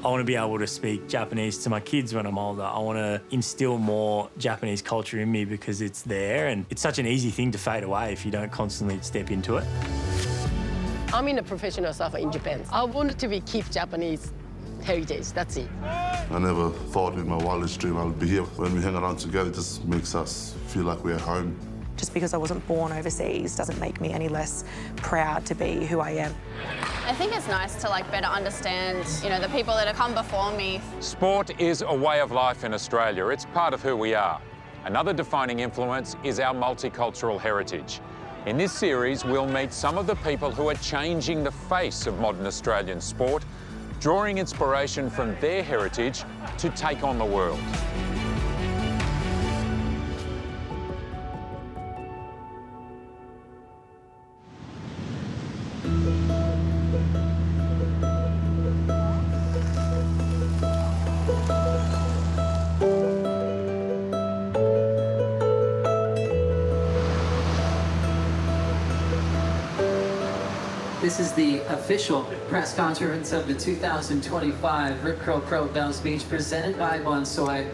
I want to be able to speak Japanese to my kids when I'm older. I want to instill more Japanese culture in me because it's there, and it's such an easy thing to fade away if you don't constantly step into it. I'm in a professional surfer in Japan. I wanted to keep Japanese heritage, that's it. I never thought in my wildest dream I would be here. When we hang around together, it just makes us feel like we're home. Just because I wasn't born overseas doesn't make me any less proud to be who I am. I think it's nice to better understand, the people that have come before me. Sport is a way of life in Australia. It's part of who we are. Another defining influence is our multicultural heritage. In this series, we'll meet some of the people who are changing the face of modern Australian sport, drawing inspiration from their heritage to take on the world. This is the official press conference of the 2025 Rip Curl Pro Bells Beach presented by Bonsoi.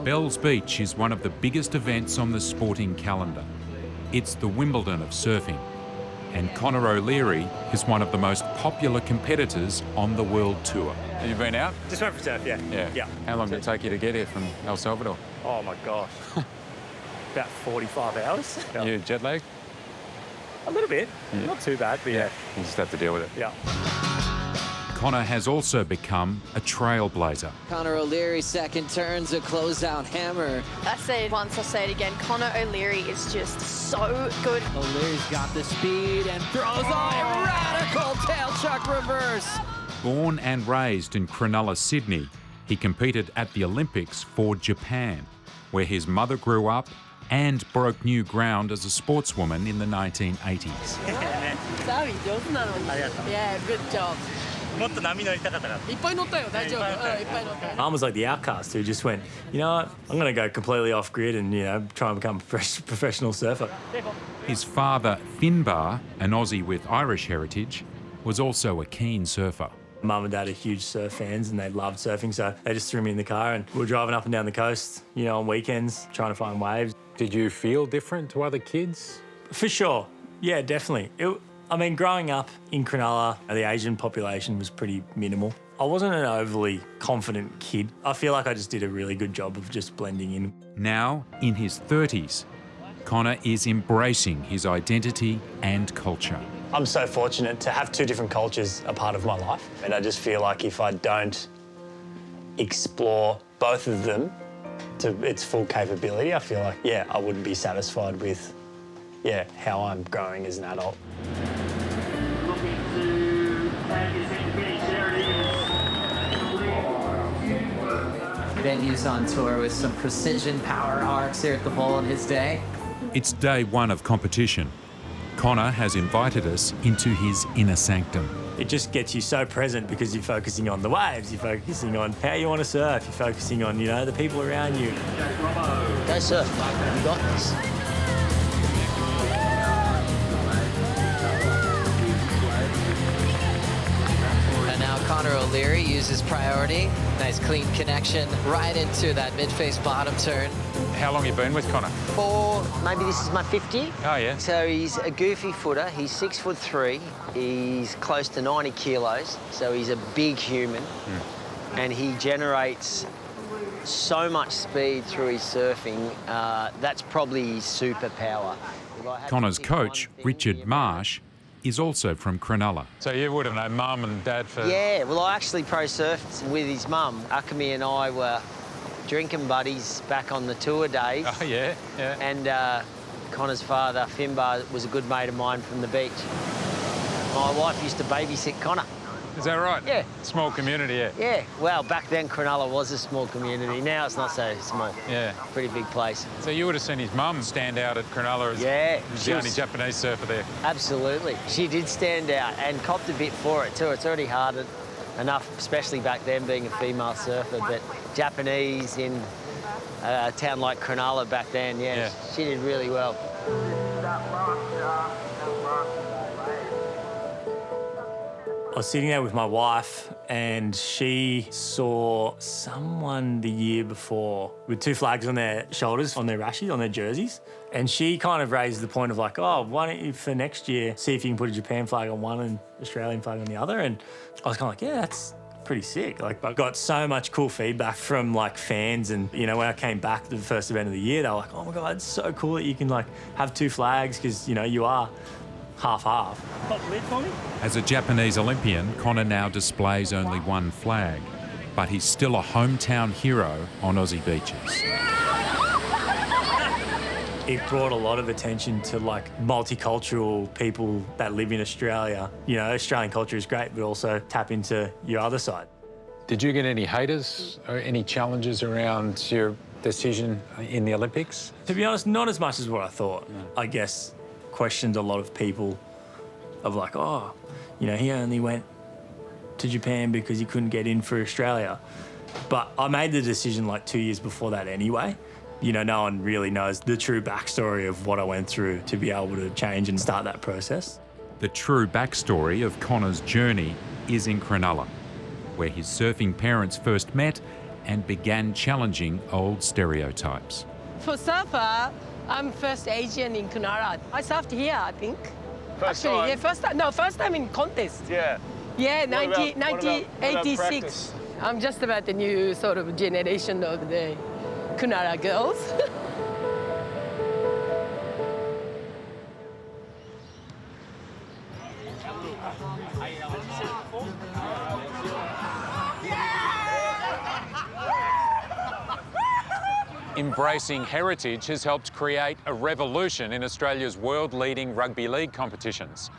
Bells Beach is one of the biggest events on the sporting calendar. It's the Wimbledon of surfing. And Conor O'Leary is one of the most popular competitors on the world tour. Have you been out? Just went for surf, yeah. Yeah. How long did it take you to get here from El Salvador? Oh my gosh. About 45 hours. You jet lagged? A little bit. Yeah. Not too bad, but yeah. You just have to deal with it. Yeah. Conor has also become a trailblazer. Conor O'Leary second turns a closeout hammer. I say it once, I'll say it again. Conor O'Leary is just so good. O'Leary's got the speed and throws a radical tail chuck reverse. Born and raised in Cronulla, Sydney, he competed at the Olympics for Japan, where his mother grew up and broke new ground as a sportswoman in the 1980s. Yeah, good job. Mum was like the outcast who just went, you know what, I'm going to go completely off grid and, try and become a professional surfer. His father, Finbar, an Aussie with Irish heritage, was also a keen surfer. Mum and Dad are huge surf fans and they loved surfing, so they just threw me in the car and we were driving up and down the coast, on weekends, trying to find waves. Did you feel different to other kids? For sure. Yeah, definitely. Growing up in Cronulla, the Asian population was pretty minimal. I wasn't an overly confident kid. I feel like I just did a really good job of just blending in. Now, in his 30s, Conor is embracing his identity and culture. I'm so fortunate to have two different cultures a part of my life. And I just feel like if I don't explore both of them to its full capability, I feel like, I wouldn't be satisfied with, how I'm growing as an adult. Venues on tour with some precision power arcs here at the bowl in his day. It's day one of competition. Conor has invited us into his inner sanctum. It just gets you so present because you're focusing on the waves, you're focusing on how you want to surf, you're focusing on, the people around you. Go surf, you got this. And now Conor O'Leary uses priority. Nice clean connection right into that mid-face bottom turn. How long have you been with Conor? Maybe this is my 50. Oh, yeah. So he's a goofy footer. He's 6'3". He's close to 90 kilos. So he's a big human. And he generates so much speed through his surfing. That's probably his superpower. Conor's coach, Richard Marsh, is also from Cronulla. So you would have known Mum and Dad for... Yeah, well, I actually pro-surfed with his mum. Akemi and I were drinking buddies back on the tour days. Oh, yeah. And Conor's father, Finbar, was a good mate of mine from the beach. My wife used to babysit Conor. Is that right? Yeah. Small community, yeah. Yeah, well, back then Cronulla was a small community. Now it's not so small. Yeah. Pretty big place. So you would have seen his mum stand out at Cronulla as the only Japanese surfer there. Absolutely. She did stand out and copped a bit for it too. It's already hard enough, especially back then being a female surfer, but Japanese in a town like Cronulla back then, she did really well. I was sitting there with my wife and she saw someone the year before with 2 flags on their shoulders, on their rashies, on their jerseys. And she kind of raised the point of like, oh, why don't you for next year see if you can put a Japan flag on one and Australian flag on the other? And I was kind of like, yeah, that's pretty sick. Like, I got so much cool feedback from like fans, and you know, when I came back to the first event of the year, they were like, oh my God, it's so cool that you can like have 2 flags because, you know, you are half-half. As a Japanese Olympian, Connor now displays only 1 flag, but he's still a hometown hero on Aussie beaches. It brought a lot of attention to like multicultural people that live in Australia. You know, Australian culture is great, but also tap into your other side. Did you get any haters or any challenges around your decision in the Olympics? To be honest, not as much as what I thought. I guess questioned a lot of people of like, oh, you know, he only went to Japan because he couldn't get in for Australia. But I made the decision like 2 years before that anyway. You know, no one really knows the true backstory of what I went through to be able to change and start that process. The true backstory of Connor's journey is in Cronulla, where his surfing parents first met and began challenging old stereotypes. For surfer, I'm first Asian in Cronulla. I surfed here, I think. First time? Yeah, first time. No, first time in contest. Yeah. Yeah, What about 1986. practice? I'm just about the new sort of generation of the Cronulla girls. Embracing heritage has helped create a revolution in Australia's world-leading rugby league competitions.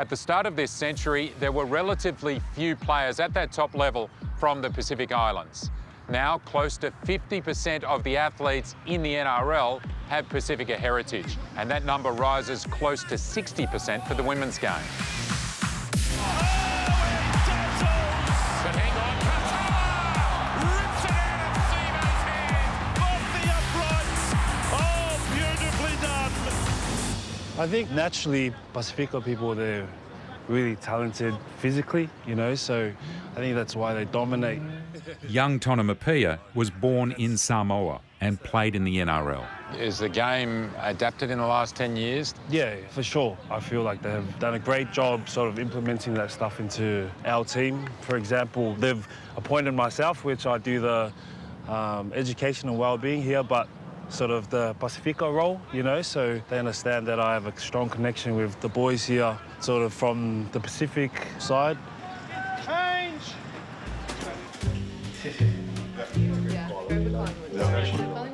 At the start of this century, there were relatively few players at that top level from the Pacific Islands. Now, close to 50% of the athletes in the NRL have Pasifika heritage, and that number rises close to 60% for the women's game. I think naturally Pasifika people, they're really talented physically, you know, so I think that's why they dominate. Young Tonomapia was born in Samoa and played in the NRL. Is the game adapted in the last 10 years? Yeah, for sure. I feel like they have done a great job sort of implementing that stuff into our team. For example, they've appointed myself, which I do the education and well-being here, but sort of the Pasifika role, you know, so they understand that I have a strong connection with the boys here, sort of from the Pacific side. Change!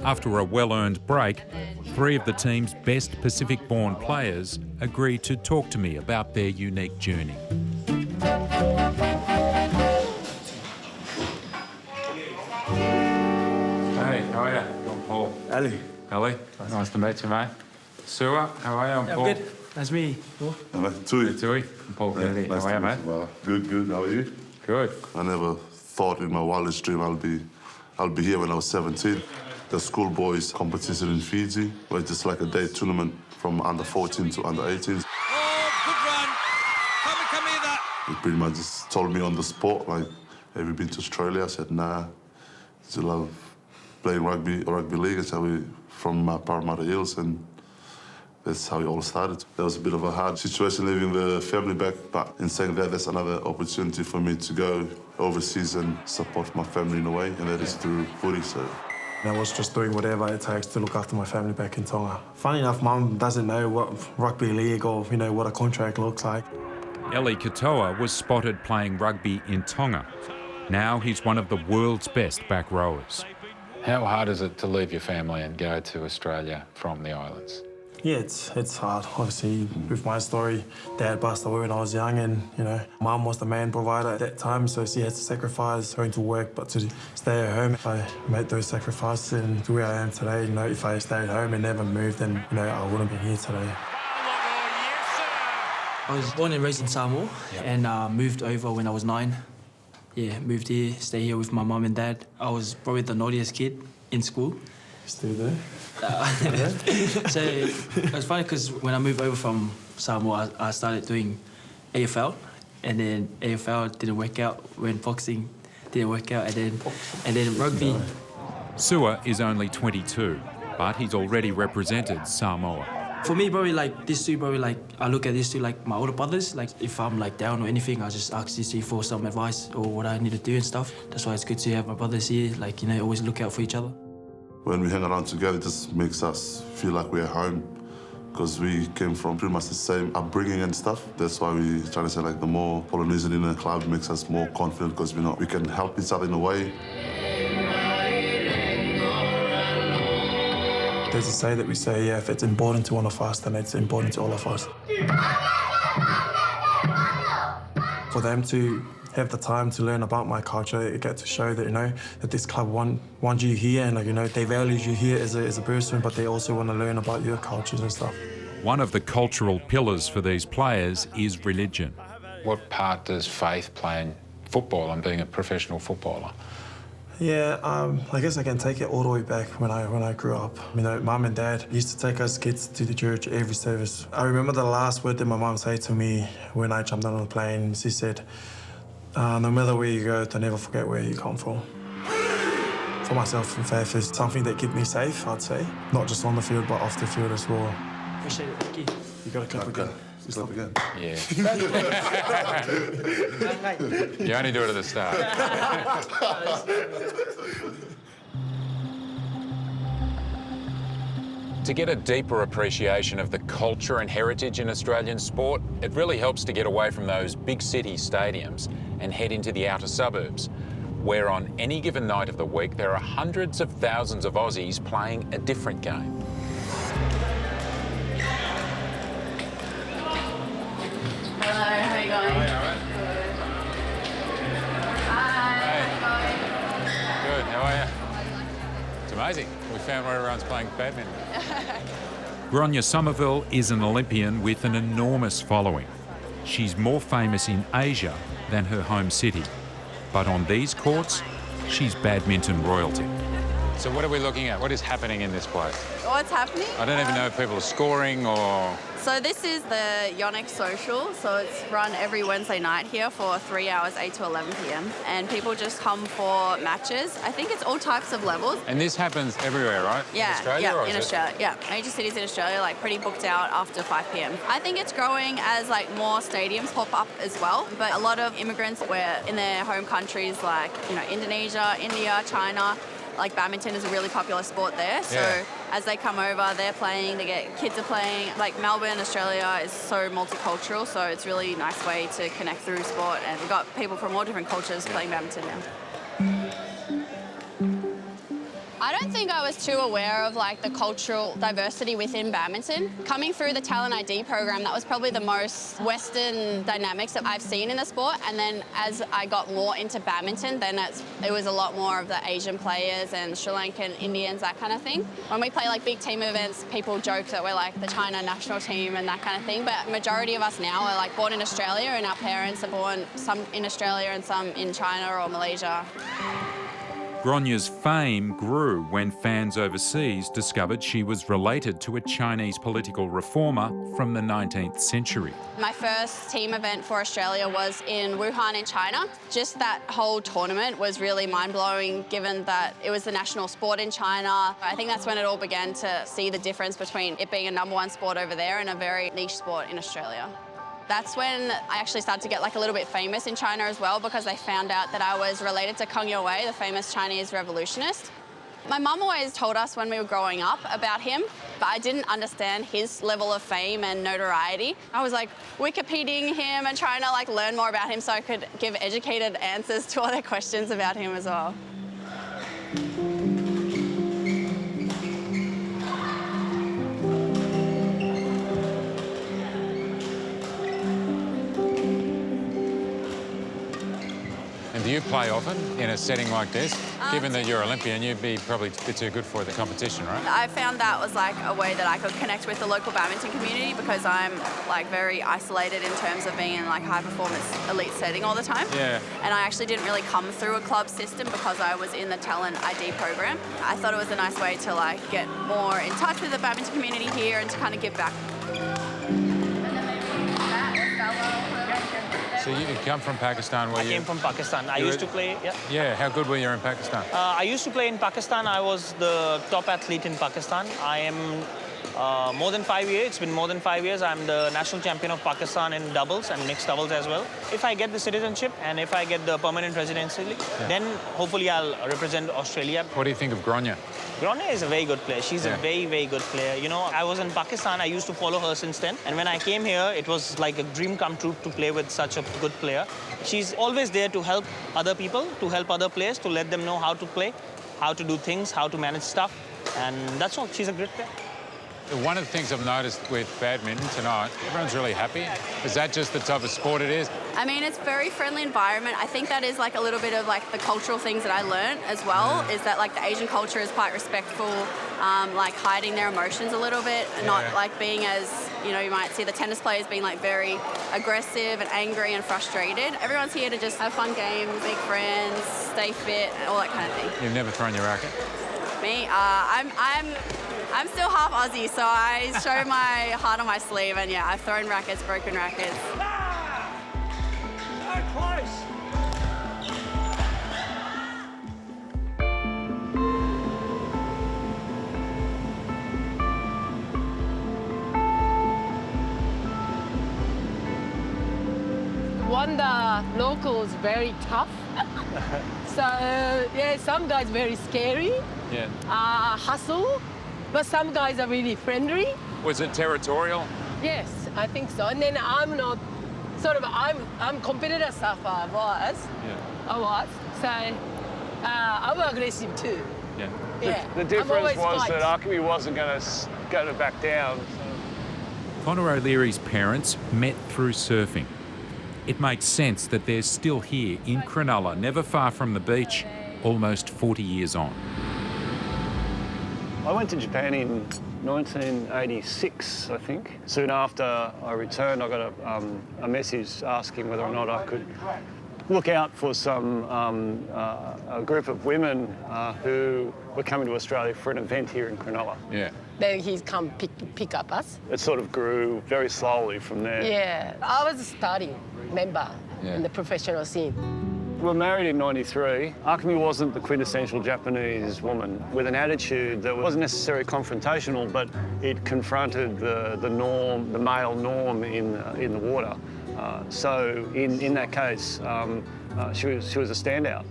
After a well-earned break, 3 of the team's best Pacific-born players agreed to talk to me about their unique journey. Hey, how are you? I'm Paul. Ali. Ali, nice to meet you, mate. Sua, how are you? I'm Paul. I'm good. Nice to meet you. Hello, Tui. Tui, I'm Paul Kennedy. Nice How are you, to mate? meet you, brother. Good, good. How are you? Good. I never thought in my wildest dream I'll be here when I was 17. The schoolboys competition in Fiji, where it's just like a day tournament from under 14 to under 18s. Oh, good run. Come here, that. They pretty much just told me on the spot, like, have you been to Australia? I said, nah. Still love playing rugby or rugby league. So we from Parramatta Hills, and that's how it all started. That was a bit of a hard situation leaving the family back, but in saying that, that's another opportunity for me to go overseas and support my family in a way, and that is through footy. So I was just doing whatever it takes to look after my family back in Tonga. Funny enough, Mum doesn't know what rugby league or, you know, what a contract looks like. Eli Katoa was spotted playing rugby in Tonga. Now he's one of the world's best back rowers. How hard is it to leave your family and go to Australia from the islands? Yeah, it's hard. Obviously, with my story, Dad passed away when I was young, and, you know, Mum was the main provider at that time, so she had to sacrifice going to work, but to stay at home. If I made those sacrifices and to where I am today, you know, if I stayed home and never moved, then, you know, I wouldn't be here today. I was born and raised in Samoa and moved over when I was 9. Yeah, moved here, stay here with my mum and dad. I was probably the naughtiest kid in school. Still there? So it was funny because when I moved over from Samoa, I started doing AFL, and then AFL didn't work out, when boxing didn't work out, and then rugby. Sua is only 22, but he's already represented Samoa. For me, probably like these two, probably like I look at these two like my older brothers. Like if I'm like down or anything, I just ask these two for some advice or what I need to do and stuff. That's why it's good to have my brothers here. Like, you know, always look out for each other. When we hang around together, it just makes us feel like we're home, because we came from pretty much the same upbringing and stuff. That's why we try to say like the more Polynesian in a club makes us more confident, because we can help each other in a way. There's a say that we say, yeah, if it's important to one of us, then it's important to all of us. For them to have the time to learn about my culture, they get to show that, you know, that this club wants you here, and, like, you know, they value you here as a person, but they also want to learn about your cultures and stuff. One of the cultural pillars for these players is religion. What part does faith play in football and being a professional footballer? Yeah, I guess I can take it all the way back when I grew up. You know, Mum and Dad used to take us kids to the church every service. I remember the last word that my mum said to me when I jumped on the plane. She said, no matter where you go, don't ever forget where you come from. For myself and faith is something that keeps me safe, I'd say. Not just on the field, but off the field as well. Appreciate it, thank you. You got to clap again. Clap again. Yeah. You only do it at the start. To get a deeper appreciation of the culture and heritage in Australian sport, it really helps to get away from those big city stadiums and head into the outer suburbs, where on any given night of the week there are hundreds of thousands of Aussies playing a different game. Hello, how are you going? Hi. Good, how are you? It's amazing. We found where everyone's playing badminton. Gronya Somerville is an Olympian with an enormous following. She's more famous in Asia than her home city. But on these courts, she's badminton royalty. So what are we looking at? What is happening in this place? What's happening? I don't even know if people are scoring or... So this is the Yonex Social. So it's run every Wednesday night here for 3 hours, 8 to 11 p.m. And people just come for matches. I think it's all types of levels. And this happens everywhere, right? Yeah, in Australia, yeah, in Australia. Yeah, major cities in Australia, like pretty booked out after 5 p.m. I think it's growing as like more stadiums pop up as well. But a lot of immigrants were in their home countries, like, you know, Indonesia, India, China. Like badminton is a really popular sport there. So as they come over, they're playing, kids are playing. Like Melbourne, Australia is so multicultural, so it's really a nice way to connect through sport. And we've got people from all different cultures playing badminton now. I don't think I was too aware of like the cultural diversity within badminton. Coming through the Talent ID program, that was probably the most Western dynamics that I've seen in the sport. And then as I got more into badminton, then it was a lot more of the Asian players and Sri Lankan, Indians, that kind of thing. When we play like big team events, people joke that we're like the China national team and that kind of thing. But majority of us now are like born in Australia, and our parents are born some in Australia and some in China or Malaysia. Gronya's fame grew when fans overseas discovered she was related to a Chinese political reformer from the 19th century. My first team event for Australia was in Wuhan in China. Just that whole tournament was really mind-blowing, given that it was the national sport in China. I think that's when it all began to see the difference between it being a #1 sport over there and a very niche sport in Australia. That's when I actually started to get like a little bit famous in China as well, because they found out that I was related to Kang Youwei, the famous Chinese revolutionist. My mum always told us when we were growing up about him, but I didn't understand his level of fame and notoriety. I was like Wikipediaing him and trying to like learn more about him so I could give educated answers to all their questions about him as well. Do you play often in a setting like this? Given that you're Olympian, you'd be probably a bit too good for the competition, right? I found that was like a way that I could connect with the local badminton community, because I'm like very isolated in terms of being in like high performance elite setting all the time. Yeah. And I actually didn't really come through a club system because I was in the Talent ID program. I thought it was a nice way to like get more in touch with the badminton community here and to kind of give back. So you come from Pakistan, where I came from Pakistan. I used to play, yeah. Yeah, how good were you in Pakistan? I used to play in Pakistan. I was the top athlete in Pakistan. I am more than 5 years. It's been more than 5 years. I'm the national champion of Pakistan in doubles and mixed doubles as well. If I get the citizenship and if I get the permanent residency, then hopefully I'll represent Australia. What do you think of Gronya? Gronya is a very good player. She's a very, very good player. You know, I was in Pakistan. I used to follow her since then. And when I came here, it was like a dream come true to play with such a good player. She's always there to help other people, to help other players, to let them know how to play, how to do things, how to manage stuff. And that's all. She's a great player. One of the things I've noticed with badminton tonight, everyone's really happy. Is that just the type of sport it is? I mean, it's a very friendly environment. I think that is like a little bit of like the cultural things that I learned as well, is that like the Asian culture is quite respectful, like hiding their emotions a little bit, and not like being as, you know, you might see the tennis players being like very aggressive and angry and frustrated. Everyone's here to just have fun games, make friends, stay fit, all that kind of thing. You've never thrown your racket? Me, I'm still half Aussie, so I show my heart on my sleeve, and yeah, I've thrown rackets, broken rackets. So close. Wonder locals very tough. So yeah, some guys very scary. Yeah. Hustle, but some guys are really friendly. Was it territorial? Yes, I think so. And then I'm not I'm competitor stuff. I was. So I'm aggressive too. Yeah. Yeah. The difference was that Akemi wasn't going to back down. Conor O'Leary's parents met through surfing. It makes sense that they're still here in Cronulla, never far from the beach, almost 40 years on. I went to Japan in 1986, I think. Soon after I returned, I got a message asking whether or not I could look out for a group of women who were coming to Australia for an event here in Cronulla. Yeah. Then he's come pick up us. It sort of grew very slowly from there. Yeah, I was a starting member in the professional scene. We were married in '93. Akemi wasn't the quintessential Japanese woman with an attitude that wasn't necessarily confrontational, but it confronted the norm, the male norm in the water. So in that case, she was a standout.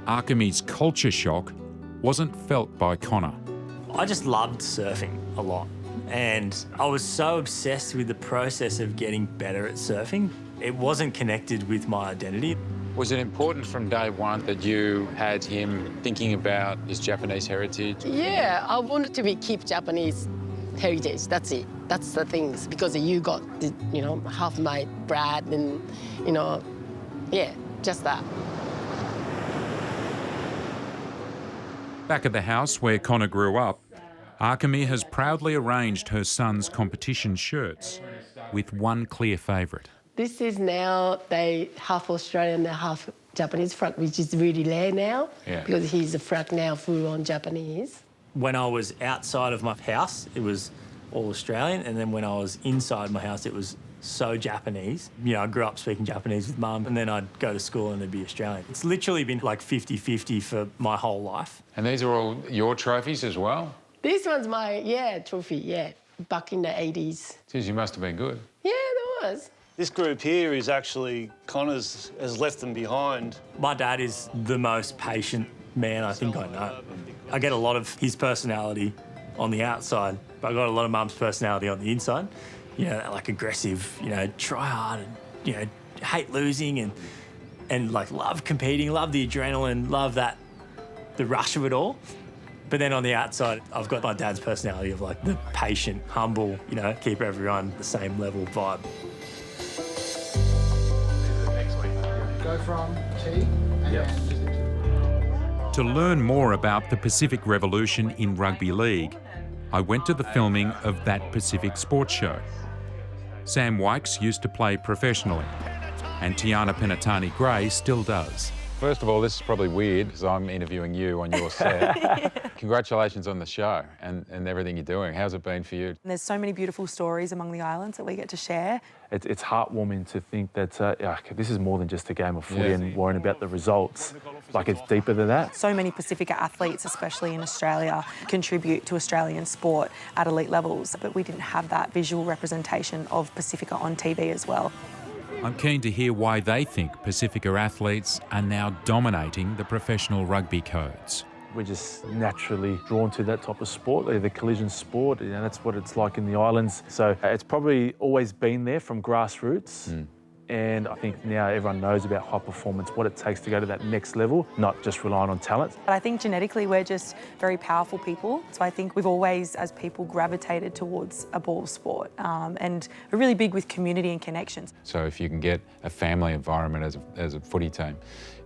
Akemi's culture shock wasn't felt by Conor. I just loved surfing a lot, and I was so obsessed with the process of getting better at surfing. It wasn't connected with my identity. Was it important from day one that you had him thinking about his Japanese heritage? Yeah, I wanted to keep Japanese heritage. That's it. That's the things, because you got the, half my Brad and, just that. Back at the house where Conor grew up, Akemi has proudly arranged her son's competition shirts with one clear favourite. This is now they half Australian, half Japanese flag, which is really rare now because he's a flag now full on Japanese. When I was outside of my house, it was all Australian, and then when I was inside my house, it was so Japanese. I grew up speaking Japanese with Mum, and then I'd go to school and it'd be Australian. It's literally been like 50-50 for my whole life. And these are all your trophies as well? This one's my, trophy, back in the 80s. Geez, you must have been good. Yeah, there was. This group here is actually Conor's has left them behind. My dad is the most patient man I think I know. I get a lot of his personality on the outside, but I got a lot of Mum's personality on the inside. Like aggressive, try hard and, hate losing and like love competing, love the adrenaline, love the rush of it all. But then on the outside, I've got my dad's personality of like the patient, humble, keep everyone the same level vibe. Go from T and To learn more about the Pacific Revolution in rugby league, I went to the filming of That Pacific Sports Show. Sam Wykes used to play professionally, and Tiana Penatani Gray still does. First of all, this is probably weird because I'm interviewing you on your set. Congratulations on the show and everything you're doing. How's it been for you? And there's so many beautiful stories among the islands that we get to share. It's heartwarming to think that this is more than just a game of footy and worrying about the results. Like, it's deeper than that. So many Pasifika athletes, especially in Australia, contribute to Australian sport at elite levels, but we didn't have that visual representation of Pasifika on TV as well. I'm keen to hear why they think Pasifika athletes are now dominating the professional rugby codes. We're just naturally drawn to that type of sport, the collision sport. You know, that's what it's like in the islands. So it's probably always been there from grassroots. And I think now everyone knows about high performance, what it takes to go to that next level, not just relying on talent. But I think genetically we're just very powerful people. So I think we've always, as people, gravitated towards a ball sport. And we're really big with community and connections. So if you can get a family environment as a footy team,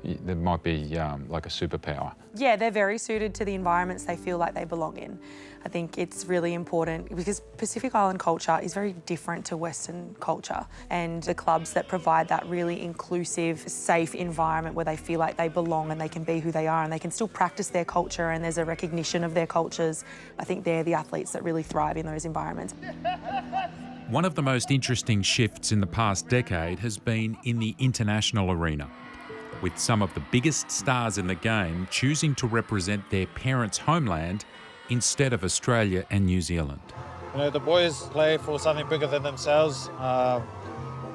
there might be like a superpower. Yeah, they're very suited to the environments they feel like they belong in. I think it's really important because Pacific Island culture is very different to Western culture, and the clubs that provide that really inclusive, safe environment where they feel like they belong and they can be who they are and they can still practice their culture and there's a recognition of their cultures, I think they're the athletes that really thrive in those environments. One of the most interesting shifts in the past decade has been in the international arena, with some of the biggest stars in the game choosing to represent their parents' homeland instead of Australia and New Zealand. You know, the boys play for something bigger than themselves.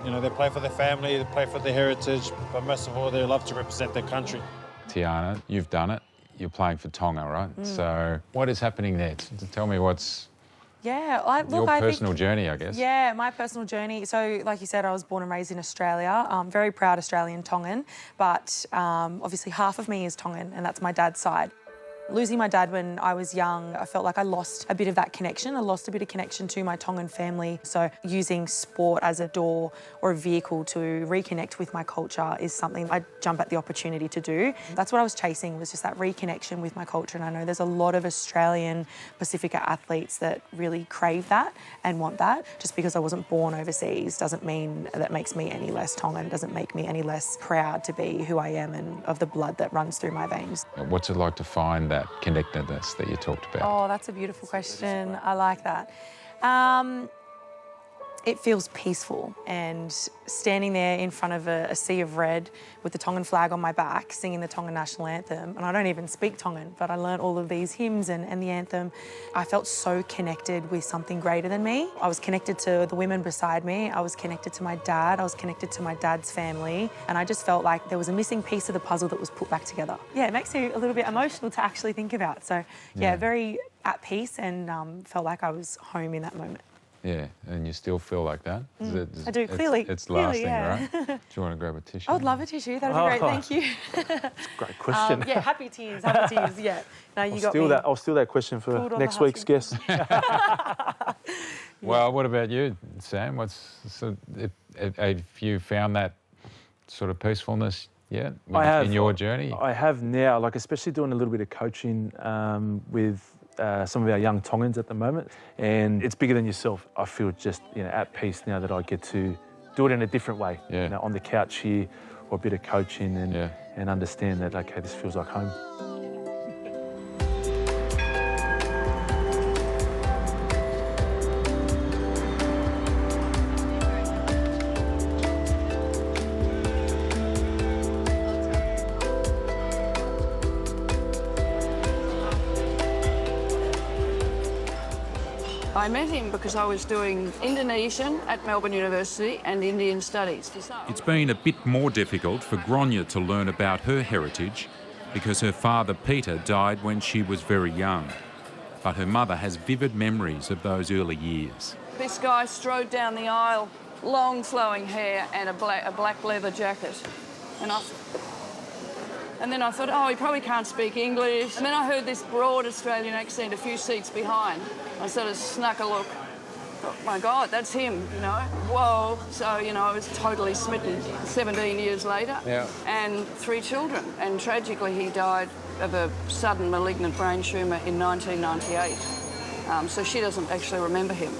You know, they play for their family, they play for their heritage, but most of all, they love to represent their country. Tiana, you've done it. You're playing for Tonga, right? So what is happening there? Tell me what's your personal journey, I guess. Yeah, my personal journey. So, like you said, I was born and raised in Australia. I'm very proud Australian Tongan, but obviously half of me is Tongan, and that's my dad's side. Losing my dad when I was young, I felt like I lost a bit of that connection. I lost a bit of connection to my Tongan family. So using sport as a door or a vehicle to reconnect with my culture is something I jump at the opportunity to do. That's what I was chasing, was just that reconnection with my culture. And I know there's a lot of Australian Pasifika athletes that really crave that and want that. Just because I wasn't born overseas doesn't mean that makes me any less Tongan, doesn't make me any less proud to be who I am and of the blood that runs through my veins. What's it like to find that connectedness that you talked about? Oh, that's a beautiful question. I like that. It feels peaceful, and standing there in front of a sea of red with the Tongan flag on my back, singing the Tongan national anthem, and I don't even speak Tongan, but I learnt all of these hymns and the anthem. I felt so connected with something greater than me. I was connected to the women beside me, I was connected to my dad, I was connected to my dad's family, and I just felt like there was a missing piece of the puzzle that was put back together. Yeah, it makes me a little bit emotional to actually think about. So, yeah, very at peace, and felt like I was home in that moment. Yeah, and you still feel like that? I do, clearly. It's lasting, yeah. right? Do you want to grab a tissue? I would love a tissue, that'd be great, thank you. That's a great question. Yeah, happy tears, yeah. No, you got me. I'll steal that question for next week's guest. Well, what about you, Sam? Have you found that sort of peacefulness yet in your journey? I have now, like especially doing a little bit of coaching with some of our young Tongans at the moment, and it's bigger than yourself. I feel just at peace now that I get to do it in a different way. Yeah. On the couch here, or a bit of coaching, and understand that okay, this feels like home. I met him because I was doing Indonesian at Melbourne University and Indian Studies. It's been a bit more difficult for Gronya to learn about her heritage because her father Peter died when she was very young. But her mother has vivid memories of those early years. This guy strode down the aisle, long flowing hair and a black leather jacket. And then I thought, oh, he probably can't speak English. And then I heard this broad Australian accent a few seats behind. I sort of snuck a look. Oh, my God, that's him, Whoa. So, I was totally smitten 17 years later. Yeah. And 3 children. And tragically, he died of a sudden malignant brain tumour in 1998. So she doesn't actually remember him.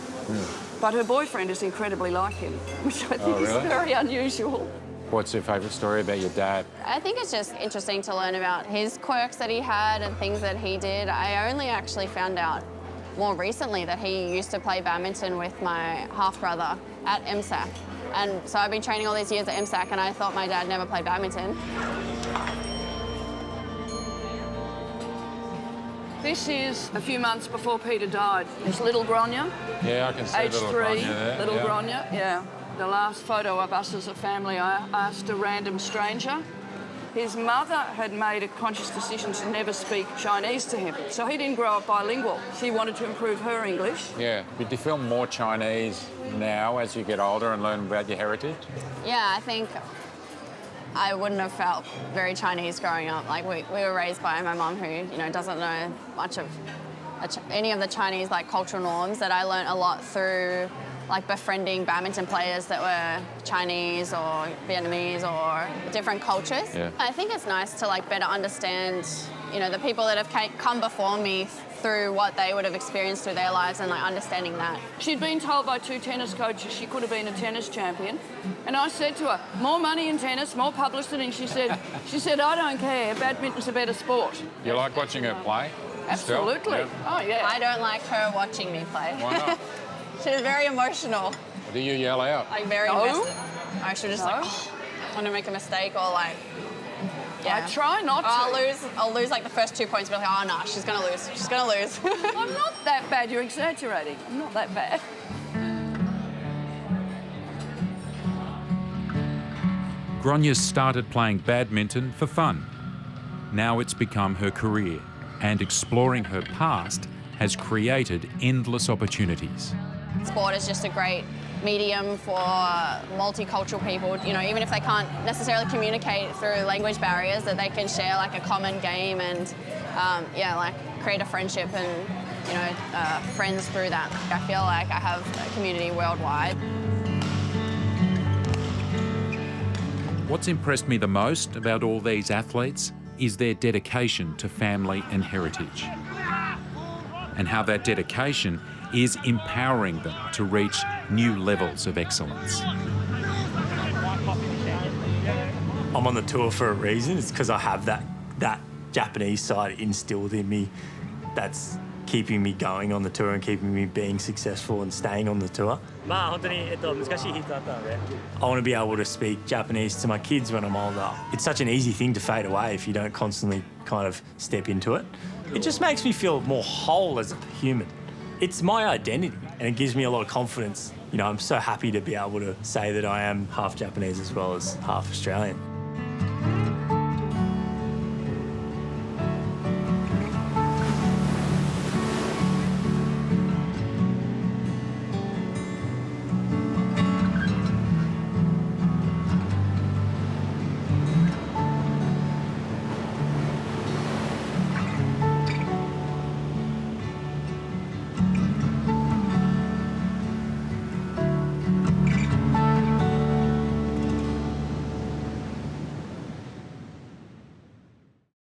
But her boyfriend is incredibly like him, which I think is very unusual. What's your favourite story about your dad? I think it's just interesting to learn about his quirks that he had and things that he did. I only actually found out more recently that he used to play badminton with my half-brother at MSAC. And so I've been training all these years at MSAC and I thought my dad never played badminton. This is a few months before Peter died. It's little Gronya. Yeah, I can see Age little 3, Gronya there. little yeah. Gronya, yeah. The last photo of us as a family, I asked a random stranger. His mother had made a conscious decision to never speak Chinese to him, so he didn't grow up bilingual. She wanted to improve her English. Yeah. Do you feel more Chinese now as you get older and learn about your heritage? Yeah, I think I wouldn't have felt very Chinese growing up. Like we were raised by my mum who, you know, doesn't know much of any of the Chinese like cultural norms, that I learnt a lot through like befriending badminton players that were Chinese or Vietnamese or different cultures. Yeah. I think it's nice to like better understand, you know, the people that have come before me through what they would have experienced through their lives and like understanding that. She'd been told by 2 tennis coaches she could have been a tennis champion. And I said to her, more money in tennis, more publicity. And she said, I don't care, badminton's a better sport. You like watching her play? Absolutely. Yeah. Oh, yeah. I don't like her watching me play. Why not? She's very emotional. Do you yell out? Like very invested. I should just like, want to make a mistake or like, yeah. I try not to. I'll lose like the first 2 points, but like, oh no, she's gonna lose. She's gonna lose. I'm not that bad. You're exaggerating. I'm not that bad. Gronya started playing badminton for fun. Now it's become her career, and exploring her past has created endless opportunities. Sport is just a great medium for multicultural people, you know, even if they can't necessarily communicate through language barriers, that they can share like a common game and, yeah, like create a friendship and, you know, friends through that. I feel like I have a community worldwide. What's impressed me the most about all these athletes is their dedication to family and heritage, and how that dedication is empowering them to reach new levels of excellence. I'm on the tour for a reason. It's because I have that Japanese side instilled in me that's keeping me going on the tour and keeping me being successful and staying on the tour. I want to be able to speak Japanese to my kids when I'm older. It's such an easy thing to fade away if you don't constantly kind of step into it. It just makes me feel more whole as a human. It's my identity and it gives me a lot of confidence. You know, I'm so happy to be able to say that I am half Japanese as well as half Australian.